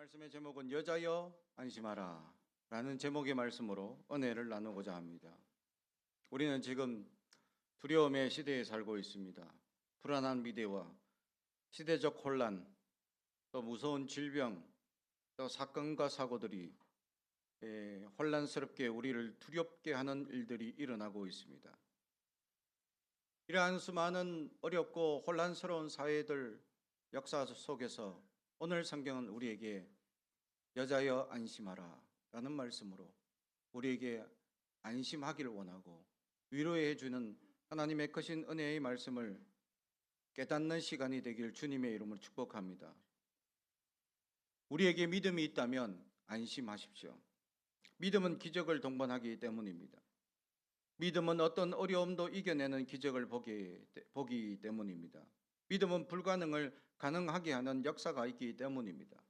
말씀의 제목은 여자여 안심하라 라는 제목의 말씀으로 은혜를 나누고자 합니다. 우리는 지금 두려움의 시대에 살고 있습니다. 불안한 미래와 시대적 혼란, 또 무서운 질병, 또 사건과 사고들이 혼란스럽게 우리를 두렵게 하는 일들이 일어나고 있습니다. 이러한 수많은 어렵고 혼란스러운 사회들 역사 속에서 오늘 성경은 우리에게 여자여 안심하라 라는 말씀으로 우리에게 안심하기를 원하고 위로해 주는 하나님의 크신 은혜의 말씀을 깨닫는 시간이 되길 주님의 이름으로 축복합니다. 우리에게 믿음이 있다면 안심하십시오. 믿음은 기적을 동반하기 때문입니다. 믿음은 어떤 어려움도 이겨내는 기적을 보기 때문입니다. 믿음은 불가능을 가능하게 하는 역사가 있기 때문입니다.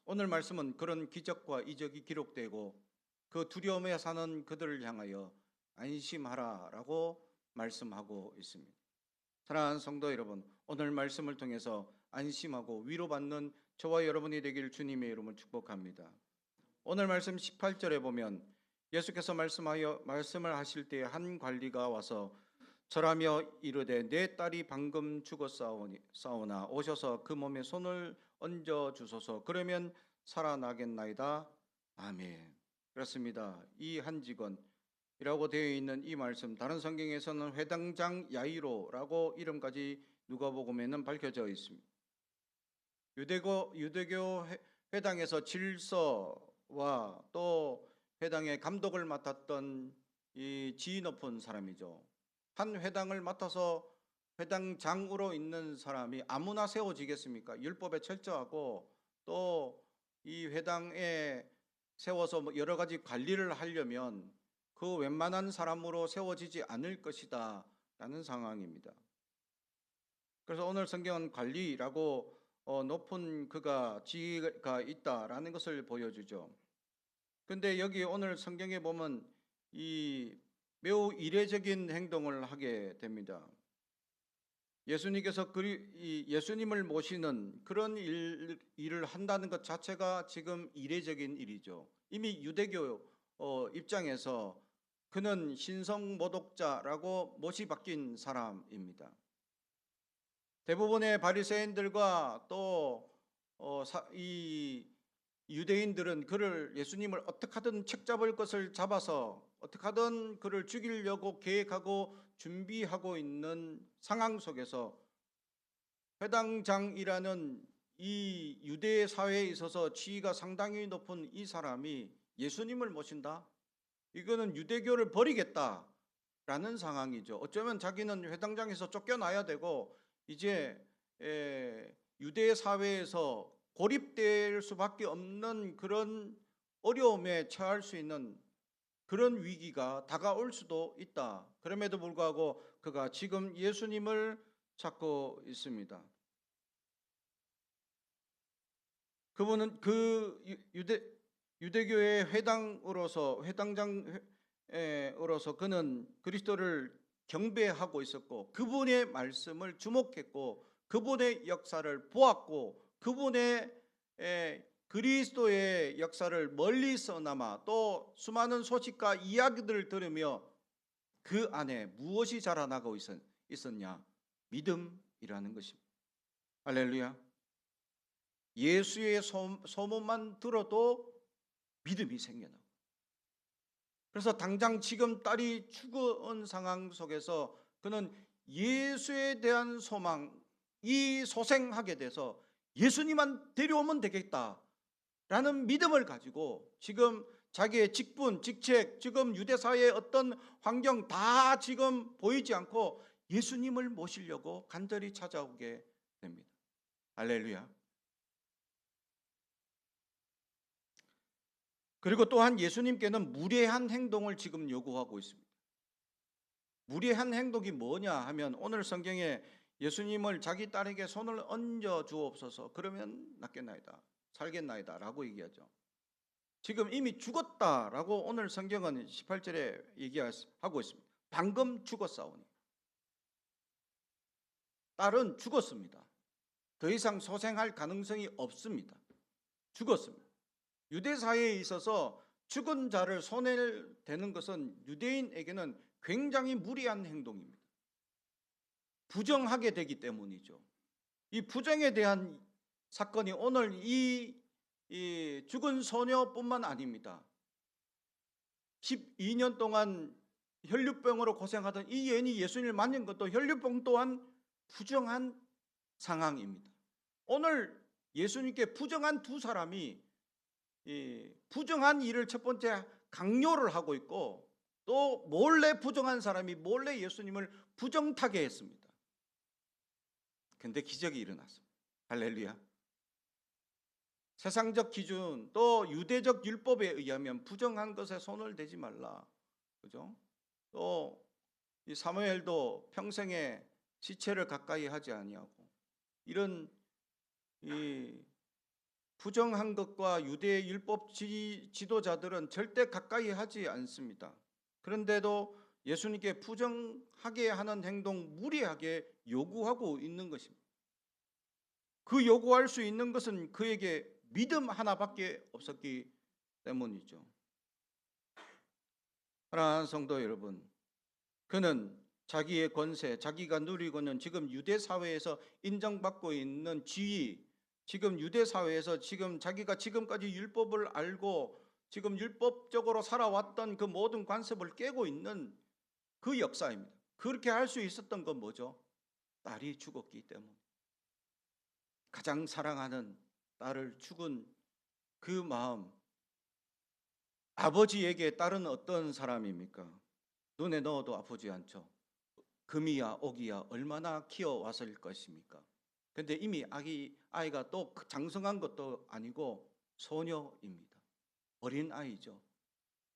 오늘 말씀은 그런 기적과 이적이 기록되고 그 두려움에 사는 그들을 향하여 안심하라라고 말씀하고 있습니다. 사랑하는 성도 여러분, 오늘 말씀을 통해서 안심하고 위로받는 저와 여러분이 되길 주님의 이름으로 축복합니다. 오늘 말씀 18절에 보면 예수께서 말씀을 하실 때 한 관리가 와서 절하며 이르되 내 딸이 방금 죽었사오나 오셔서 그 몸에 손을 얹어 주소서. 그러면 살아나겠나이다. 아멘. 그렇습니다. 이 한 직원이라고 되어 있는 이 말씀, 다른 성경에서는 회당장 야이로라고 이름까지 누가복음에는 밝혀져 있습니다. 유대교 회당에서 질서와 또 회당의 감독을 맡았던 이 지위 높은 사람이죠. 한 회당을 맡아서 회당장으로 있는 사람이 아무나 세워지겠습니까? 율법에 철저하고 또 이 회당에 세워서 여러 가지 관리를 하려면 그 웬만한 사람으로 세워지지 않을 것이다 라는 상황입니다. 그래서 오늘 성경은 관리라고 높은 그가 지위가 있다라는 것을 보여주죠. 근데 여기 오늘 성경에 보면 이 매우 이례적인 행동을 하게 됩니다. 예수님께서 예수님을 모시는 그런 일을 한다는 것 자체가 지금 이례적인 일이죠. 이미 유대교 입장에서 그는 신성모독자라고 못이 박힌 사람입니다. 대부분의 바리새인들과 또 이 유대인들은 예수님을 어떻게 하든 책잡을 것을 잡아서 어떻게 하든 그를 죽이려고 계획하고 준비하고 있는 상황 속에서 회당장이라는 이 유대 사회에 있어서 지위가 상당히 높은 이 사람이 예수님을 모신다? 이거는 유대교를 버리겠다라는 상황이죠. 어쩌면 자기는 회당장에서 쫓겨나야 되고 이제 유대 사회에서 고립될 수밖에 없는 그런 어려움에 처할 수 있는 그런 위기가 다가올 수도 있다. 그럼에도 불구하고 그가 지금 예수님을 찾고 있습니다. 그분은 그 유대교의 회당장으로서 그는 그리스도를 경배하고 있었고 그분의 말씀을 주목했고 그분의 역사를 보았고 그분의 그리스도의 역사를 멀리서나마 또 수많은 소식과 이야기들을 들으며 그 안에 무엇이 자라나고 있었냐? 믿음이라는 것입니다. 할렐루야. 예수의 소문만 들어도 믿음이 생겨나고, 그래서 당장 지금 딸이 죽은 상황 속에서 그는 예수에 대한 소망이 소생하게 돼서 예수님만 데려오면 되겠다라는 믿음을 가지고 지금 자기의 직분, 직책, 지금 유대사회의 어떤 환경 다 지금 보이지 않고 예수님을 모시려고 간절히 찾아오게 됩니다. 할렐루야. 그리고 또한 예수님께는 무례한 행동을 지금 요구하고 있습니다. 무례한 행동이 뭐냐 하면 오늘 성경에 예수님을 자기 딸에게 손을 얹어 주옵소서. 그러면 낫겠나이다, 살겠나이다 라고 얘기하죠. 지금 이미 죽었다라고 오늘 성경은 18절에 얘기하고 있습니다. 방금 죽었사오니. 딸은 죽었습니다. 더 이상 소생할 가능성이 없습니다. 죽었습니다. 유대 사회에 있어서 죽은 자를 손에 대는 것은 유대인에게는 굉장히 무리한 행동입니다. 부정하게 되기 때문이죠. 이 부정에 대한 사건이 오늘 이 죽은 소녀뿐만 아닙니다. 12년 동안 혈류병으로 고생하던 이 여인이 예수님을 만난 것도 혈류병 또한 부정한 상황입니다. 오늘 예수님께 부정한 두 사람이 부정한 일을 첫 번째 강요를 하고 있고, 또 몰래 부정한 사람이 몰래 예수님을 부정타게 했습니다. 근데 기적이 일어났습니다. 할렐루야. 세상적 기준 또 유대적 율법에 의하면 부정한 것에 손을 대지 말라. 그죠? 또 이 사무엘도 평생에 시체를 가까이 하지 아니하고, 이런 이 부정한 것과 유대 율법 지도자들은 절대 가까이 하지 않습니다. 그런데도 예수님께 부정하게 하는 행동, 무리하게 요구하고 있는 것입니다. 그 요구할 수 있는 것은 그에게 믿음 하나밖에 없었기 때문이죠. 사랑하는 성도 여러분, 그는 자기의 권세, 자기가 누리고는 지금 유대 사회에서 인정받고 있는 지위, 지금 유대 사회에서 지금 자기가 지금까지 율법을 알고 지금 율법적으로 살아왔던 그 모든 관습을 깨고 있는 그 역사입니다. 그렇게 할 수 있었던 건 뭐죠? 딸이 죽었기 때문. 가장 사랑하는 딸을 죽은 그 마음. 아버지에게 딸은 어떤 사람입니까? 눈에 넣어도 아프지 않죠. 금이야 옥이야 얼마나 키워왔을 것입니까? 근데 이미 아이가 또 장성한 것도 아니고 소녀입니다. 어린 아이죠.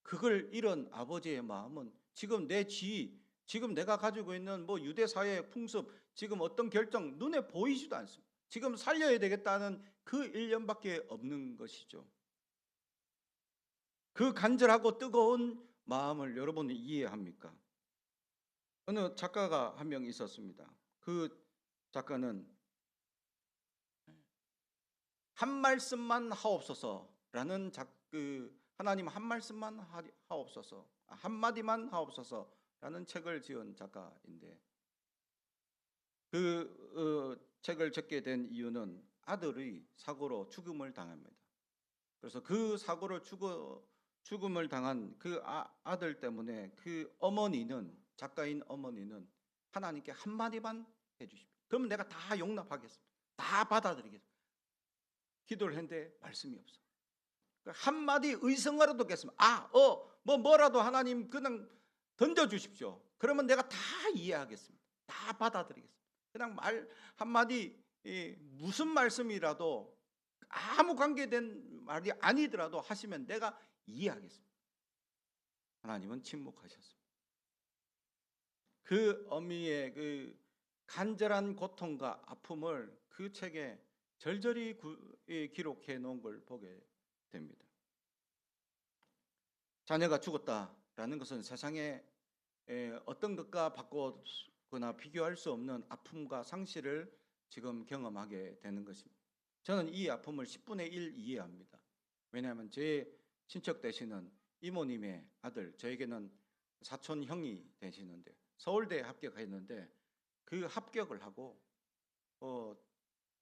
그걸 잃은 아버지의 마음은 지금 내 지위, 지금 내가 가지고 있는 뭐 유대 사회의 풍습, 지금 어떤 결정 눈에 보이지도 않습니다. 지금 살려야 되겠다는 그 일념밖에 없는 것이죠. 그 간절하고 뜨거운 마음을 여러분이 이해합니까? 어느 작가가 한 명 있었습니다. 그 작가는 한 말씀만 하옵소서라는 하나님 한 말씀만 하옵소서, 한마디만 하옵소서라는 책을 지은 작가인데, 그 책을 적게 된 이유는 아들의 사고로 죽음을 당합니다. 그래서 그 사고로 죽음을 당한 그 아들 때문에 그 어머니는, 작가인 어머니는 하나님께 한마디만 해주십시오. 그러면 내가 다 용납하겠습니다. 다 받아들이겠습니다. 기도를 했는데 말씀이 없어. 한마디 의성어라도 듣겠습니다. 뭐라도 하나님 그냥 던져주십시오. 그러면 내가 다 이해하겠습니다. 다 받아들이겠습니다. 그냥 말 한마디, 무슨 말씀이라도 아무 관계된 말이 아니더라도 하시면 내가 이해하겠습니다. 하나님은 침묵하셨습니다. 그 어미의 그 간절한 고통과 아픔을 그 책에 절절히 기록해 놓은 걸 보게 됩니다. 자녀가 죽었다라는 것은 세상에 어떤 것과 바꾸거나 비교할 수 없는 아픔과 상실을 지금 경험하게 되는 것입니다. 저는 이 아픔을 10분의 1 이해합니다. 왜냐하면 제 친척 되시는 이모님의 아들, 저에게는 사촌 형이 되시는데 서울대에 합격했는데 그 합격을 하고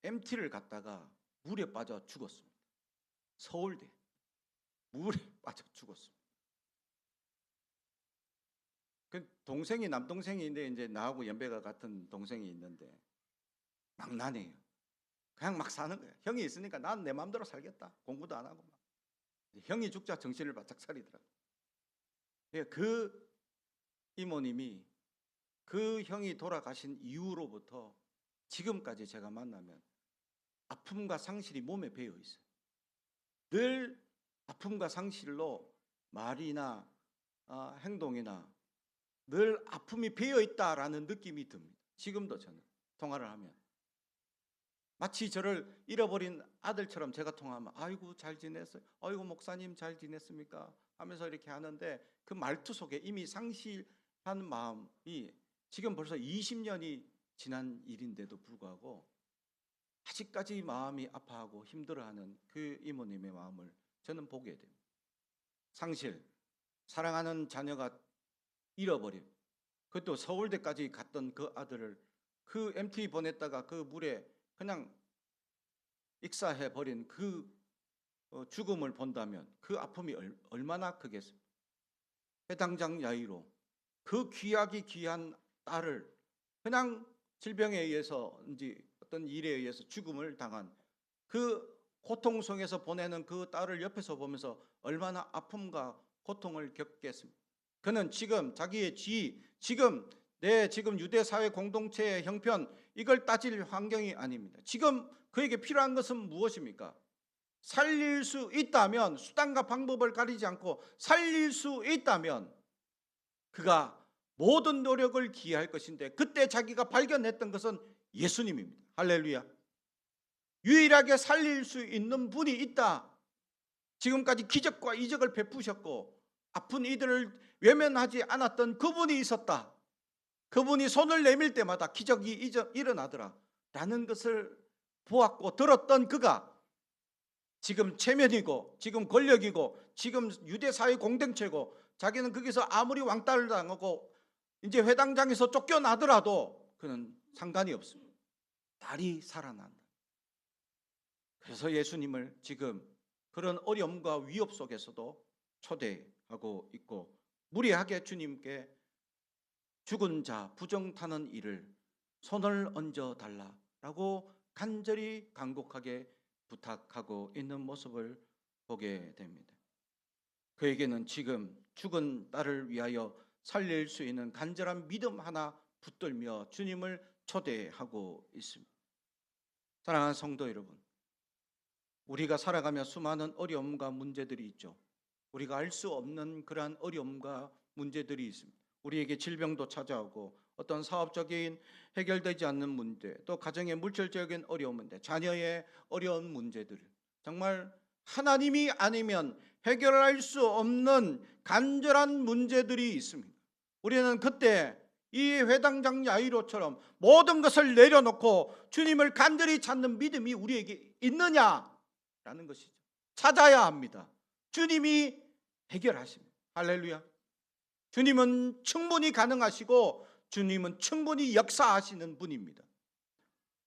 MT를 갔다가 물에 빠져 죽었습니다. 서울대 물에 빠져 죽었습니다. 그 동생이, 남동생인데 이제 나하고 연배가 같은 동생이 있는데 막나네요. 그냥 막 사는 거예요. 형이 있으니까 난 내 마음대로 살겠다. 공부도 안 하고 막. 형이 죽자 정신을 바짝 차리더라고. 그 이모님이 그 형이 돌아가신 이후로부터 지금까지 제가 만나면 아픔과 상실이 몸에 배어 있어요. 늘 아픔과 상실로 말이나 행동이나 늘 아픔이 배어 있다라는 느낌이 듭니다. 지금도 저는 통화를 하면 마치 저를 잃어버린 아들처럼 제가 통화하면 아이고 잘 지냈어요? 아이고 목사님 잘 지냈습니까? 하면서 이렇게 하는데 그 말투 속에 이미 상실한 마음이 지금 벌써 20년이 지난 일인데도 불구하고 아직까지 마음이 아파하고 힘들어하는 그 이모님의 마음을 저는 보게 됩니다. 상실, 사랑하는 자녀가 잃어버린, 그것도 서울대까지 갔던 그 아들을 그 MT 보냈다가 그 물에 그냥 익사해버린 그 죽음을 본다면 그 아픔이 얼마나 크겠습니까? 회당장 야이로 그 귀한 딸을 그냥 질병에 의해서인지 어떤 일에 의해서 죽음을 당한 그 고통 속에서 보내는 그 딸을 옆에서 보면서 얼마나 아픔과 고통을 겪겠습니까? 그는 지금 자기의 지금 유대 사회 공동체의 형편 이걸 따질 환경이 아닙니다. 지금 그에게 필요한 것은 무엇입니까? 살릴 수 있다면, 수단과 방법을 가리지 않고 살릴 수 있다면 그가 모든 노력을 기할 것인데, 그때 자기가 발견했던 것은 예수님입니다. 할렐루야. 유일하게 살릴 수 있는 분이 있다. 지금까지 기적과 이적을 베푸셨고 아픈 이들을 외면하지 않았던 그분이 있었다. 그분이 손을 내밀 때마다 기적이 일어나더라 라는 것을 보았고 들었던 그가 지금 체면이고 지금 권력이고 지금 유대사회 공동체고, 자기는 거기서 아무리 왕따를 당하고 이제 회당장에서 쫓겨나더라도 그는 상관이 없습니다. 딸이 살아난다. 그래서 예수님을 지금 그런 어려움과 위협 속에서도 초대하고 있고, 무리하게 주님께 죽은 자 부정 타는 일을 손을 얹어 달라라고 간절히 간곡하게 부탁하고 있는 모습을 보게 됩니다. 그에게는 지금 죽은 딸을 위하여 살릴 수 있는 간절한 믿음 하나 붙들며 주님을 초대하고 있습니다. 사랑하는 성도 여러분, 우리가 살아가며 수많은 어려움과 문제들이 있죠. 우리가 알 수 없는 그러한 어려움과 문제들이 있습니다. 우리에게 질병도 찾아오고 어떤 사업적인 해결되지 않는 문제, 또 가정의 물질적인 어려운 문제, 자녀의 어려운 문제들, 정말 하나님이 아니면 해결할 수 없는 간절한 문제들이 있습니다. 우리는 그때 이 회당장 야이로처럼 모든 것을 내려놓고 주님을 간절히 찾는 믿음이 우리에게 있느냐라는 것이죠. 찾아야 합니다. 주님이 해결하십니다. 할렐루야. 주님은 충분히 가능하시고 주님은 충분히 역사하시는 분입니다.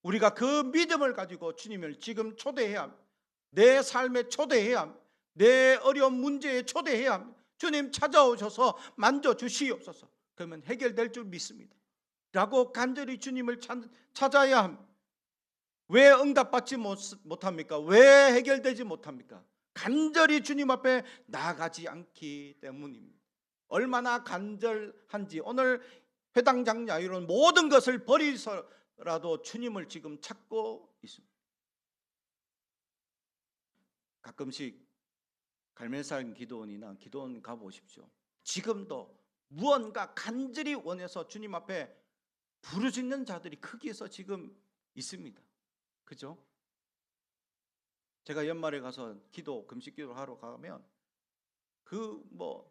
우리가 그 믿음을 가지고 주님을 지금 초대해야 합니다. 내 삶에 초대해야 합니다. 내 어려운 문제에 초대해야 합니다. 주님 찾아오셔서 만져주시옵소서. 그러면 해결될 줄 믿습니다 라고 간절히 주님을 찾아야 합니다. 왜 응답받지 못합니까? 왜 해결되지 못합니까? 간절히 주님 앞에 나아가지 않기 때문입니다. 얼마나 간절한지 오늘 회당장 야이로는 모든 것을 버리서라도 주님을 지금 찾고 있습니다. 가끔씩 갈멜산 기도원이나 기도원 가보십시오. 지금도 무언가 간절히 원해서 주님 앞에 부르짖는 자들이 거기에서 지금 있습니다. 그죠? 제가 연말에 가서 금식 기도를 하러 가면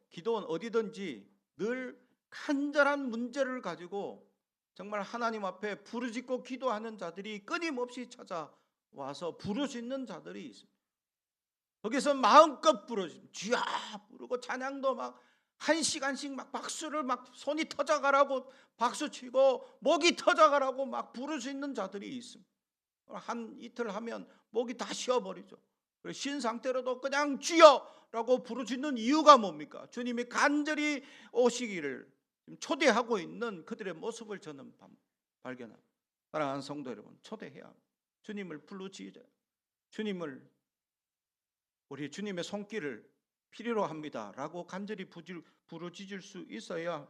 기도원 어디든지 늘 간절한 문제를 가지고 정말 하나님 앞에 부르짖고 기도하는 자들이 끊임없이 찾아와서 부르짖는 자들이 있습니다. 거기서 마음껏 부르짖고 주야 부르고 찬양도 막 1시간씩 막 박수를 막 손이 터져가라고 박수치고 목이 터져가라고 막 부르짖는 자들이 있습니다. 한 이틀 하면 목이 다 쉬어버리죠. 쉰 상태로도 그냥 주여라고 부르짖는 이유가 뭡니까? 주님이 간절히 오시기를 초대하고 있는 그들의 모습을 저는 발견합니다. 사랑하는 성도 여러분, 초대해야 합니다. 주님을 부르짖어야, 우리 주님의 손길을 필요로 합니다 라고 간절히 부르짖을 수 있어야.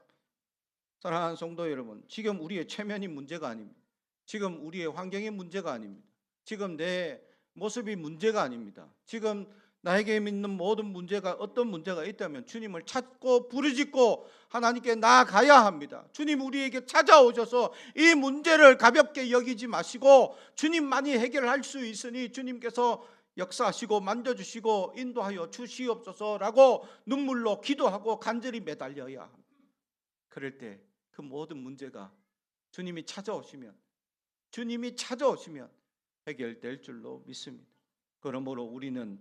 사랑하는 성도 여러분, 지금 우리의 체면이 문제가 아닙니다. 지금 우리의 환경이 문제가 아닙니다. 지금 내 모습이 문제가 아닙니다. 지금 나에게 있는 모든 문제가 어떤 문제가 있다면 주님을 찾고 부르짖고 하나님께 나아가야 합니다. 주님 우리에게 찾아오셔서 이 문제를 가볍게 여기지 마시고 주님만이 해결할 수 있으니 주님께서 역사하시고 만져주시고 인도하여 주시옵소서라고 눈물로 기도하고 간절히 매달려야 합니다. 그럴 때 그 모든 문제가 주님이 찾아오시면 해결될 줄로 믿습니다. 그러므로 우리는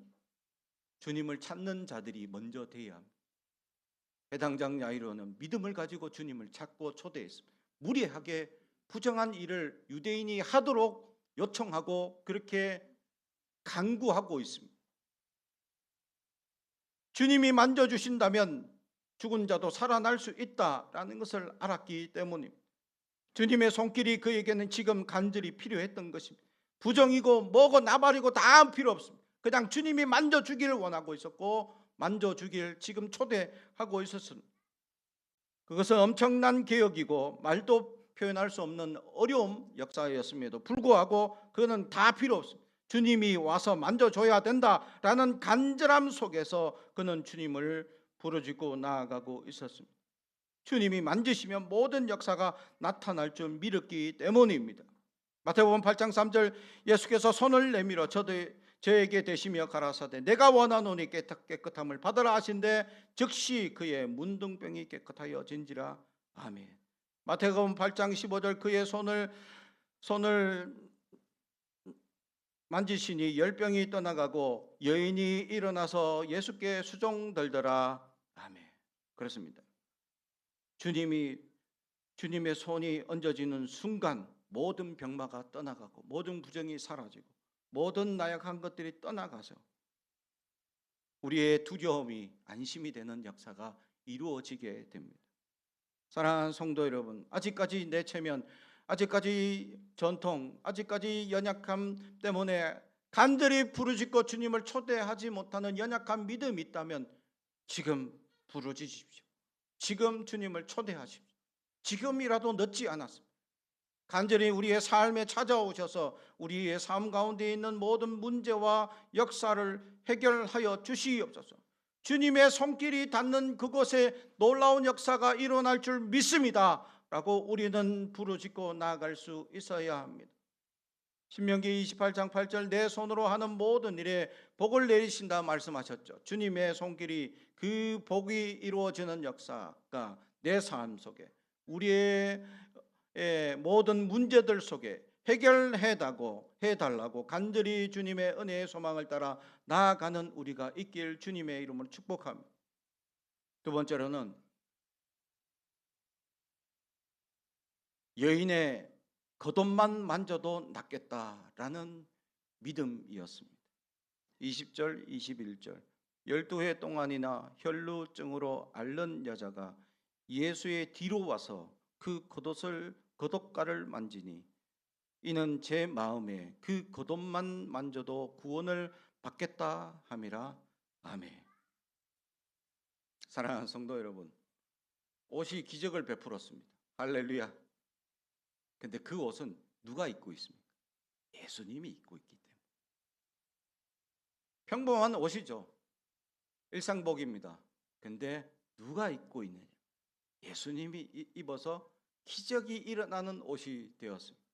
주님을 찾는 자들이 먼저 되어야 합니다. 해당장 야이로는 믿음을 가지고 주님을 찾고 초대했습니다. 무리하게 부정한 일을 유대인이 하도록 요청하고 그렇게 간구하고 있습니다. 주님이 만져주신다면 죽은 자도 살아날 수 있다라는 것을 알았기 때문입니다. 주님의 손길이 그에게는 지금 간절히 필요했던 것입니다. 부정이고 뭐고 나발이고 다 필요 없습니다. 그냥 주님이 만져주기를 원하고 있었고 만져주길 지금 초대하고 있었습니다. 그것은 엄청난 개혁이고 말도 표현할 수 없는 어려운 역사였음에도 불구하고 그거는 다 필요 없습니다. 주님이 와서 만져줘야 된다라는 간절함 속에서 그는 주님을 부르짖고 나아가고 있었습니다. 주님이 만지시면 모든 역사가 나타날 줄 믿었기 때문입니다. 마태복음 8장 3절 예수께서 손을 내밀어 저에게 대시며 가라사대 내가 원하노니 깨끗함을 받으라 하신데 즉시 그의 문둥병이 깨끗하여 진지라. 아멘. 마태복음 8장 15절 그의 손을 만지시니 열병이 떠나가고 여인이 일어나서 예수께 수종들더라. 아멘. 그렇습니다. 주님의 손이 얹어지는 순간 모든 병마가 떠나가고 모든 부정이 사라지고 모든 나약한 것들이 떠나가서 우리의 두려움이 안심이 되는 역사가 이루어지게 됩니다. 사랑하는 성도 여러분, 아직까지 내 체면, 아직까지 전통, 아직까지 연약함 때문에 간절히 부르짖고 주님을 초대하지 못하는 연약한 믿음이 있다면 지금 부르짖으십시오. 지금 주님을 초대하십시오. 지금이라도 늦지 않았습니다. 간절히 우리의 삶에 찾아오셔서 우리의 삶 가운데 있는 모든 문제와 역사를 해결하여 주시옵소서. 주님의 손길이 닿는 그곳에 놀라운 역사가 일어날 줄 믿습니다 라고 우리는 부르짖고 나아갈 수 있어야 합니다. 신명기 28장 8절 내 손으로 하는 모든 일에 복을 내리신다 말씀하셨죠. 주님의 손길이 그 복이 이루어지는 역사가 내 삶 속에 우리의 모든 문제들 속에 해결해달라고 간절히 주님의 은혜의 소망을 따라 나아가는 우리가 있길 주님의 이름으로 축복합니다. 두 번째로는 여인의 겉옷만 만져도 낫겠다라는 믿음이었습니다. 20절 21절 12해 동안이나 혈루증으로 앓는 여자가 예수의 뒤로 와서 그 겉옷가를 만지니 이는 제 마음에 그 겉옷만 만져도 구원을 받겠다 함이라. 아멘. 사랑하는 성도 여러분, 옷이 기적을 베풀었습니다. 할렐루야. 근데 그 옷은 누가 입고 있습니까? 예수님이 입고 있기 때문에. 평범한 옷이죠. 일상복입니다. 근데 누가 입고 있느냐? 예수님이 입어서 기적이 일어나는 옷이 되었습니다.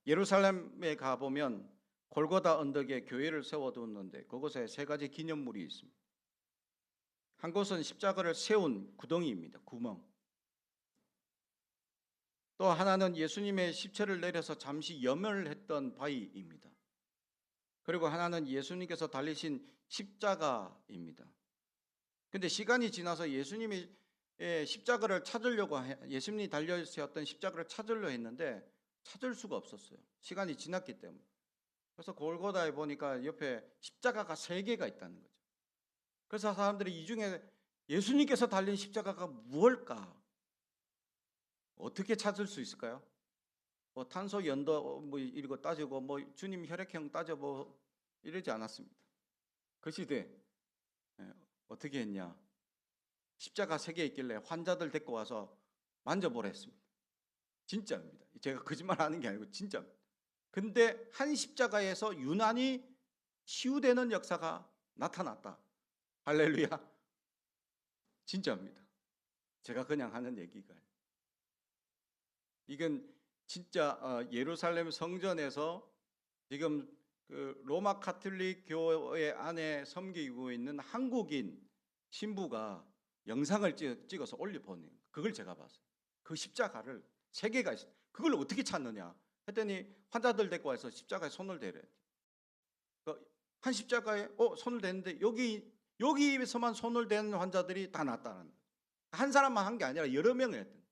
예루살렘에 가보면 골고다 언덕에 교회를 세워두었는데 그곳에 세 가지 기념물이 있습니다. 한 곳은 십자가를 세운 구덩이입니다. 구멍. 또 하나는 예수님의 십체를 내려서 잠시 염을 했던 바위입니다. 그리고 하나는 예수님께서 달리신 십자가입니다. 근데 시간이 지나서 예수님이 십자가를 찾으려고 예수님이 달려있었던 십자가를 찾으려 했는데 찾을 수가 없었어요. 시간이 지났기 때문에. 그래서 골고다에 보니까 옆에 십자가가 3개가 있다는 거죠. 그래서 사람들이 이 중에 예수님께서 달린 십자가가 무엇일까? 어떻게 찾을 수 있을까요? 뭐 탄소 연도 뭐 이거 따지고 뭐 주님 혈액형 따져 뭐 이러지 않았습니다. 그 시대 어떻게 했냐? 십자가 3개 있길래 환자들 데리고 와서 만져보라 했습니다. 진짜입니다. 제가 거짓말하는 게 아니고 진짜입니다. 근데 한 십자가에서 유난히 치유되는 역사가 나타났다. 할렐루야. 진짜입니다. 제가 그냥 하는 얘기가 이건 진짜 예루살렘 성전에서 지금 그 로마 카톨릭 교회 안에 섬기고 있는 한국인 신부가 영상을 찍어서 올려보내요. 그걸 제가 봤어요. 그 십자가를 3개가 있어요. 그걸 어떻게 찾느냐? 했더니 환자들 데리고 와서 십자가에 손을 대래. 한 십자가에 손을 대는데 여기에서만 손을 대는 환자들이 다 낫다는 거예요. 한 사람만 한 게 아니라 여러 명을 했던.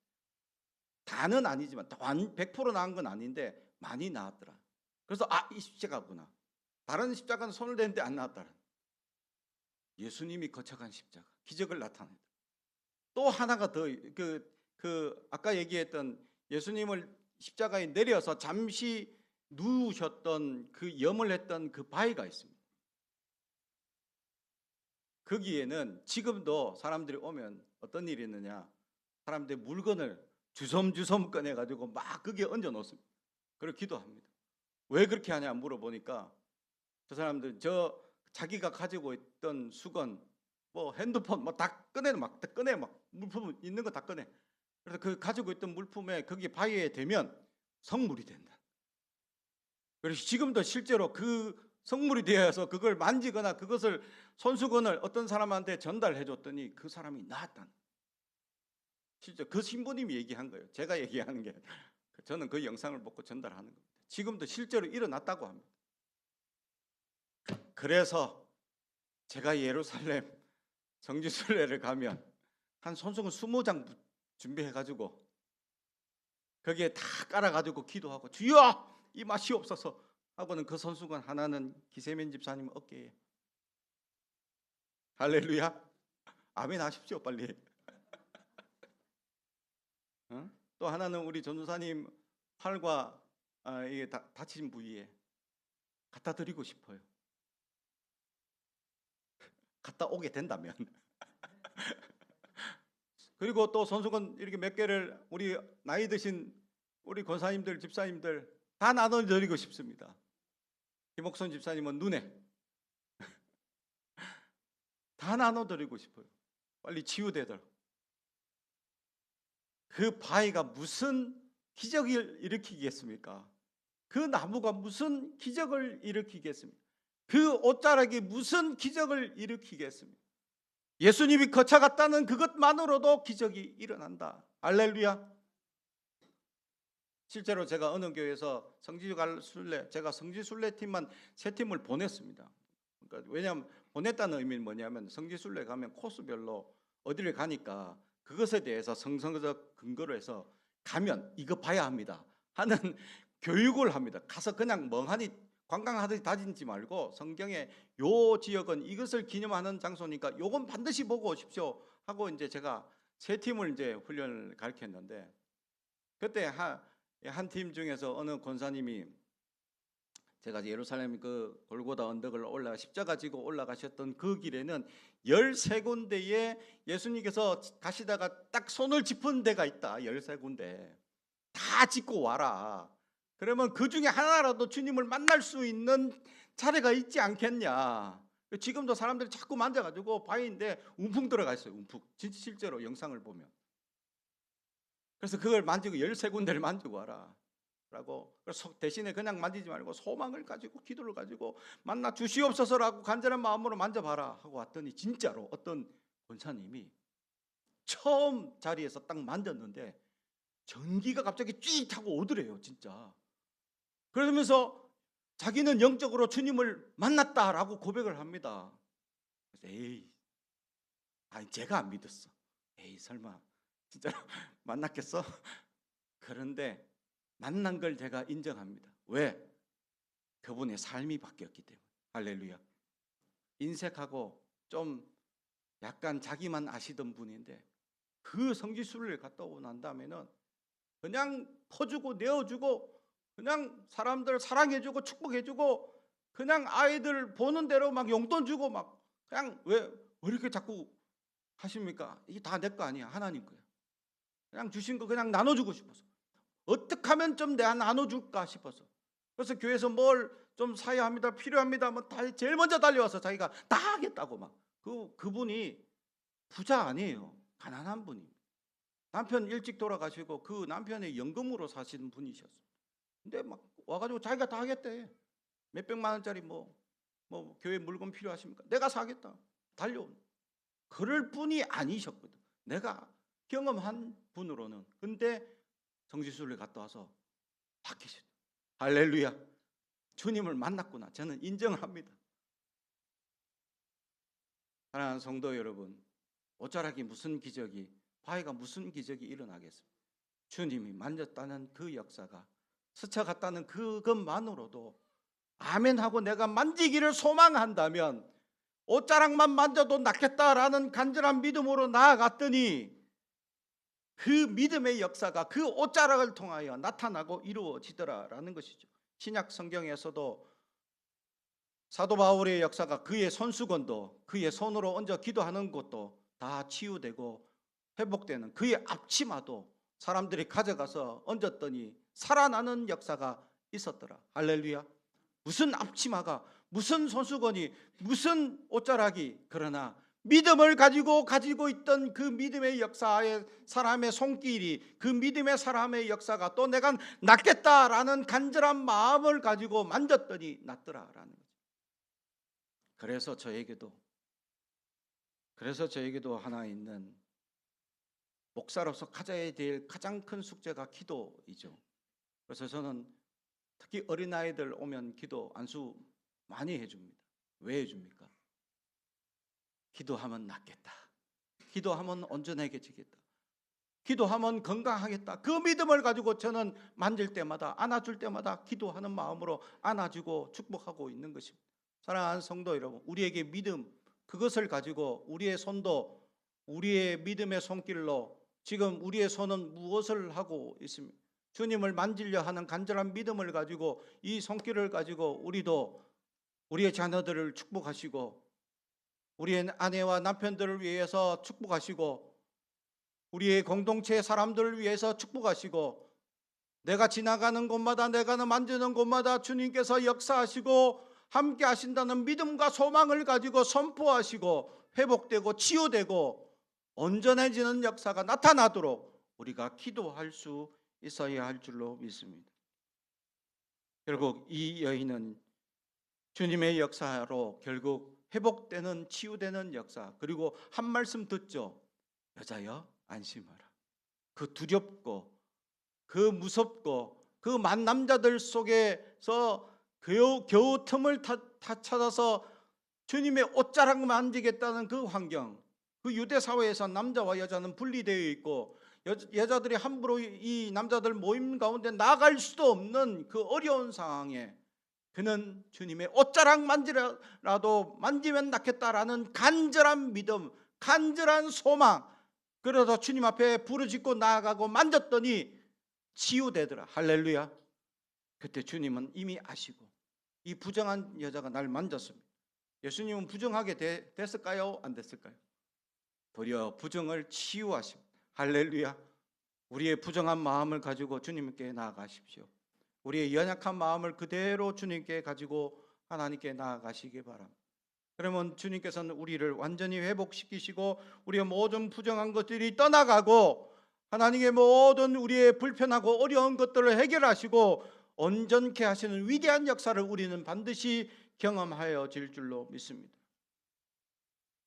다는 아니지만 100% 나은 건 아닌데 많이 나았더라. 그래서 이 십자가구나. 다른 십자가는 손을 대는데 안 나았더라. 예수님이 거쳐간 십자가, 기적을 나타낸다. 또 하나가 더 아까 얘기했던 예수님을 십자가에 내려서 잠시 누우셨던 그 염을 했던 그 바위가 있습니다. 거기에는 지금도 사람들이 오면 어떤 일이 있느냐, 사람들이 물건을 주섬주섬 꺼내가지고 막 거기에 얹어 놓습니다. 그리고 기도합니다. 왜 그렇게 하냐 물어보니까 저 사람들 자기가 가지고 있던 수건, 뭐 핸드폰 다 꺼내, 막 물품 있는 거 다 꺼내. 그래서 그 가지고 있던 물품에 거기 바위에 대면 성물이 된다. 그래서 지금도 실제로 그 성물이 되어서 그걸 만지거나 그것을 손수건을 어떤 사람한테 전달해 줬더니 그 사람이 나았다는. 실제 그 신부님이 얘기한 거예요. 제가 얘기하는 게. 저는 그 영상을 보고 전달하는 겁니다. 지금도 실제로 일어났다고 합니다. 그래서 제가 예루살렘 성지순례를 가면 한 손수건 20장 준비해가지고 거기에 다 깔아가지고 기도하고 주여 이 맛이 없어서 하고는 그 손수건 하나는 기세면 집사님 어깨에. 할렐루야. 아멘 하십시오 빨리. 또 하나는 우리 전도사님 팔과 이게 다친 부위에 갖다 드리고 싶어요. 갔다 오게 된다면. 그리고 또 손수건 이렇게 몇 개를 우리 나이 드신 우리 권사님들 집사님들 다 나눠드리고 싶습니다. 김옥선 집사님은 눈에 다 나눠드리고 싶어요. 빨리 치유되도록. 그 바위가 무슨 기적을 일으키겠습니까? 그 나무가 무슨 기적을 일으키겠습니까? 그 옷자락이 무슨 기적을 일으키겠습니까? 예수님이 거쳐갔다는 그것만으로도 기적이 일어난다. 할렐루야. 실제로 제가 어느 교회에서 성지순례, 제가 성지순례팀만 3팀을 보냈습니다. 그러니까 왜냐하면 보냈다는 의미는 뭐냐면 성지순례 가면 코스별로 어디를 가니까 그것에 대해서 성서적 근거로 해서 가면 이거 봐야 합니다 하는 교육을 합니다. 가서 그냥 멍하니 관광하듯이 다니지 말고 성경에 요 지역은 이것을 기념하는 장소니까 요건 반드시 보고 오십시오 하고 이제 제가 3팀을 이제 훈련을 가르쳤는데 그때 한 팀 중에서 어느 권사님이 제가 예루살렘 그 골고다 언덕을 십자가 지고 올라가셨던 그 길에는 13군데에 예수님께서 가시다가 딱 손을 짚은 데가 있다. 13군데 다 짚고 와라. 그러면 그 중에 하나라도 주님을 만날 수 있는 자리가 있지 않겠냐. 지금도 사람들이 자꾸 만져가지고 바위인데 움푹 들어가 있어요. 움푹. 진짜 실제로 영상을 보면. 그래서 그걸 만지고 13군데를 만지고 와라 라고. 대신에 그냥 만지지 말고 소망을 가지고 기도를 가지고 만나 주시옵소서라고 간절한 마음으로 만져봐라 하고 왔더니 진짜로 어떤 권사님이 처음 자리에서 딱 만졌는데 전기가 갑자기 쥐 하고 오더래요. 진짜. 그러면서 자기는 영적으로 주님을 만났다라고 고백을 합니다. 그래서 제가 안 믿었어. 설마 진짜 만났겠어? 그런데 만난 걸 제가 인정합니다. 왜? 그분의 삶이 바뀌었기 때문에. 할렐루야. 인색하고 좀 약간 자기만 아시던 분인데 그 성지순례를 갔다 오고 난 다음에는 그냥 퍼주고 내어주고 그냥 사람들 사랑해주고 축복해주고 그냥 아이들 보는 대로 막 용돈 주고 막 그냥 왜 이렇게 자꾸 하십니까? 이게 다 내 거 아니야. 하나님 거야. 그냥 주신 거 그냥 나눠주고 싶어서. 어떻게 하면 좀 내가 나눠줄까 싶어서. 그래서 교회에서 뭘 좀 사야 합니다. 필요합니다. 뭐 다 제일 먼저 달려와서 자기가 다 하겠다고 막. 그분이 부자 아니에요. 가난한 분이. 남편 일찍 돌아가시고 그 남편의 연금으로 사시는 분이셨어요. 근데 막 와가지고 자기가 다 하겠대. 몇백만 원짜리 뭐 교회 물건 필요하십니까? 내가 사겠다. 달려온. 그럴 분이 아니셨거든. 내가 경험한 분으로는. 근데 성지순례 갔다 와서 바뀌셨다. 할렐루야. 주님을 만났구나. 저는 인정합니다. 사랑하는 성도 여러분, 옷자락이 무슨 기적이, 바위가 무슨 기적이 일어나겠습니까? 주님이 만졌다는 그 역사가, 스쳐갔다는 그것만으로도 아멘하고 내가 만지기를 소망한다면 옷자락만 만져도 낫겠다라는 간절한 믿음으로 나아갔더니 그 믿음의 역사가 그 옷자락을 통하여 나타나고 이루어지더라라는 것이죠. 신약 성경에서도 사도 바울의 역사가 그의 손수건도 그의 손으로 얹어 기도하는 것도 다 치유되고 회복되는 그의 앞치마도 사람들이 가져가서 얹었더니 살아나는 역사가 있었더라. 할렐루야. 무슨 앞치마가, 무슨 손수건이, 무슨 옷자락이, 그러나 믿음을 가지고 있던 그 믿음의 역사의 사람의 손길이, 그 믿음의 사람의 역사가 또 내가 낫겠다라는 간절한 마음을 가지고 만졌더니 낫더라라는 거죠. 그래서 저에게도 하나 있는 목사로서 가져야 될 가장 큰 숙제가 기도이죠. 그래서 저는 특히 어린아이들 오면 기도 안수 많이 해줍니다. 왜 해줍니까? 기도하면 낫겠다. 기도하면 온전해지겠다. 기도하면 건강하겠다. 그 믿음을 가지고 저는 만질 때마다, 안아줄 때마다 기도하는 마음으로 안아주고 축복하고 있는 것입니다. 사랑하는 성도 여러분, 우리에게 믿음, 그것을 가지고 우리의 손도 우리의 믿음의 손길로 지금 우리의 손은 무엇을 하고 있습니까? 주님을 만지려 하는 간절한 믿음을 가지고 이 손길을 가지고 우리도 우리의 자녀들을 축복하시고 우리의 아내와 남편들을 위해서 축복하시고 우리의 공동체 사람들을 위해서 축복하시고 내가 지나가는 곳마다 내가 만지는 곳마다 주님께서 역사하시고 함께 하신다는 믿음과 소망을 가지고 선포하시고 회복되고 치유되고 온전해지는 역사가 나타나도록 우리가 기도할 수 있어야 할 줄로 믿습니다. 결국 이 여인은 주님의 역사로 결국 회복되는 치유되는 역사, 그리고 한 말씀 듣죠. 여자여 안심하라. 그 두렵고 그 무섭고 그 만남자들 속에서 겨우 틈을 다 찾아서 주님의 옷자락 만지겠다는 그 환경, 그 유대 사회에서 남자와 여자는 분리되어 있고 여자들이 함부로 이 남자들 모임 가운데 나갈 수도 없는 그 어려운 상황에 그는 주님의 옷자락 만지라도 만지면 낫겠다라는 간절한 믿음, 간절한 소망, 그래서 주님 앞에 부르짖고 나아가고 만졌더니 치유되더라. 할렐루야. 그때 주님은 이미 아시고 이 부정한 여자가 날 만졌습니다. 예수님은 부정하게 됐을까요? 안 됐을까요? 도리어 부정을 치유하십니다. 할렐루야. 우리의 부정한 마음을 가지고 주님께 나아가십시오. 우리의 연약한 마음을 그대로 주님께 가지고 하나님께 나아가시기 바랍니다. 그러면 주님께서는 우리를 완전히 회복시키시고 우리의 모든 부정한 것들이 떠나가고 하나님의 모든 우리의 불편하고 어려운 것들을 해결하시고 온전케 하시는 위대한 역사를 우리는 반드시 경험하여질 줄로 믿습니다.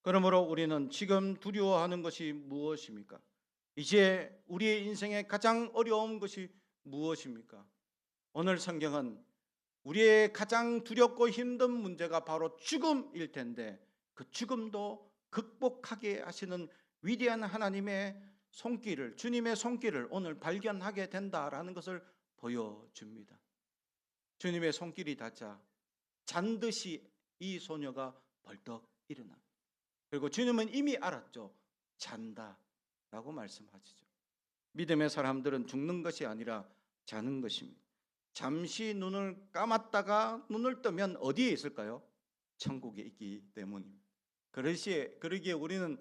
그러므로 우리는 지금 두려워하는 것이 무엇입니까? 이제 우리의 인생의 가장 어려운 것이 무엇입니까? 오늘 성경은 우리의 가장 두렵고 힘든 문제가 바로 죽음일 텐데 그 죽음도 극복하게 하시는 위대한 하나님의 손길을, 주님의 손길을 오늘 발견하게 된다라는 것을 보여줍니다. 주님의 손길이 닿자 잔듯이 이 소녀가 벌떡 일어나. 그리고 주님은 이미 알았죠. 잔다라고 말씀하시죠. 믿음의 사람들은 죽는 것이 아니라 자는 것입니다. 잠시 눈을 감았다가 눈을 뜨면 어디에 있을까요? 천국에 있기 때문입니다. 그러기에 우리는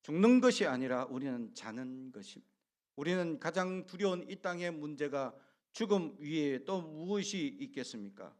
죽는 것이 아니라 우리는 자는 것입니다. 우리는 가장 두려운 이 땅의 문제가 죽음 위에 또 무엇이 있겠습니까?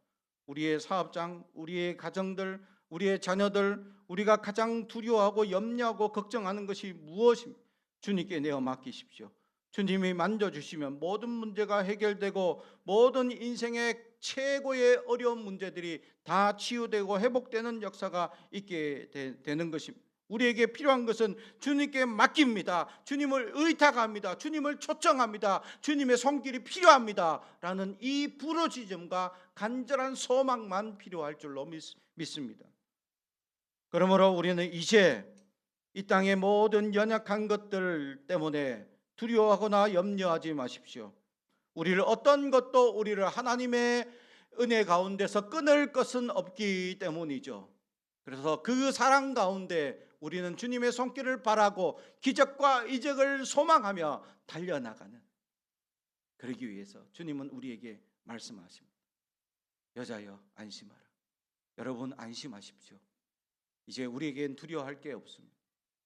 우리의 사업장, 우리의 가정들, 우리의 자녀들, 우리가 가장 두려워하고 염려하고 걱정하는 것이 무엇입니까? 주님께 내어 맡기십시오. 주님이 만져주시면 모든 문제가 해결되고 모든 인생의 최고의 어려운 문제들이 다 치유되고 회복되는 역사가 있게 되는 것입니다. 우리에게 필요한 것은 주님께 맡깁니다. 주님을 의탁합니다. 주님을 초청합니다. 주님의 손길이 필요합니다. 라는 이 부르짖음과 간절한 소망만 필요할 줄로 믿습니다. 그러므로 우리는 이제 이 땅의 모든 연약한 것들 때문에 두려워하거나 염려하지 마십시오. 우리를 어떤 것도 우리를 하나님의 은혜 가운데서 끊을 것은 없기 때문이죠. 그래서 그 사랑 가운데 우리는 주님의 손길을 바라고 기적과 이적을 소망하며 달려나가는, 그러기 위해서 주님은 우리에게 말씀하십니다. 여자여 안심하라. 여러분 안심하십시오. 이제 우리에겐 두려워할 게 없습니다.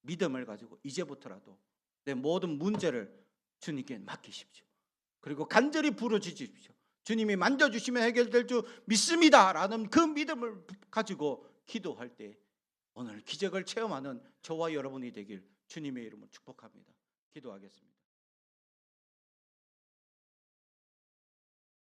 믿음을 가지고 이제부터라도 내 모든 문제를 주님께 맡기십시오. 그리고 간절히 부르짖으십시오. 주님이 만져주시면 해결될 줄 믿습니다 라는 그 믿음을 가지고 기도할 때 오늘 기적을 체험하는 저와 여러분이 되길 주님의 이름으로 축복합니다. 기도하겠습니다.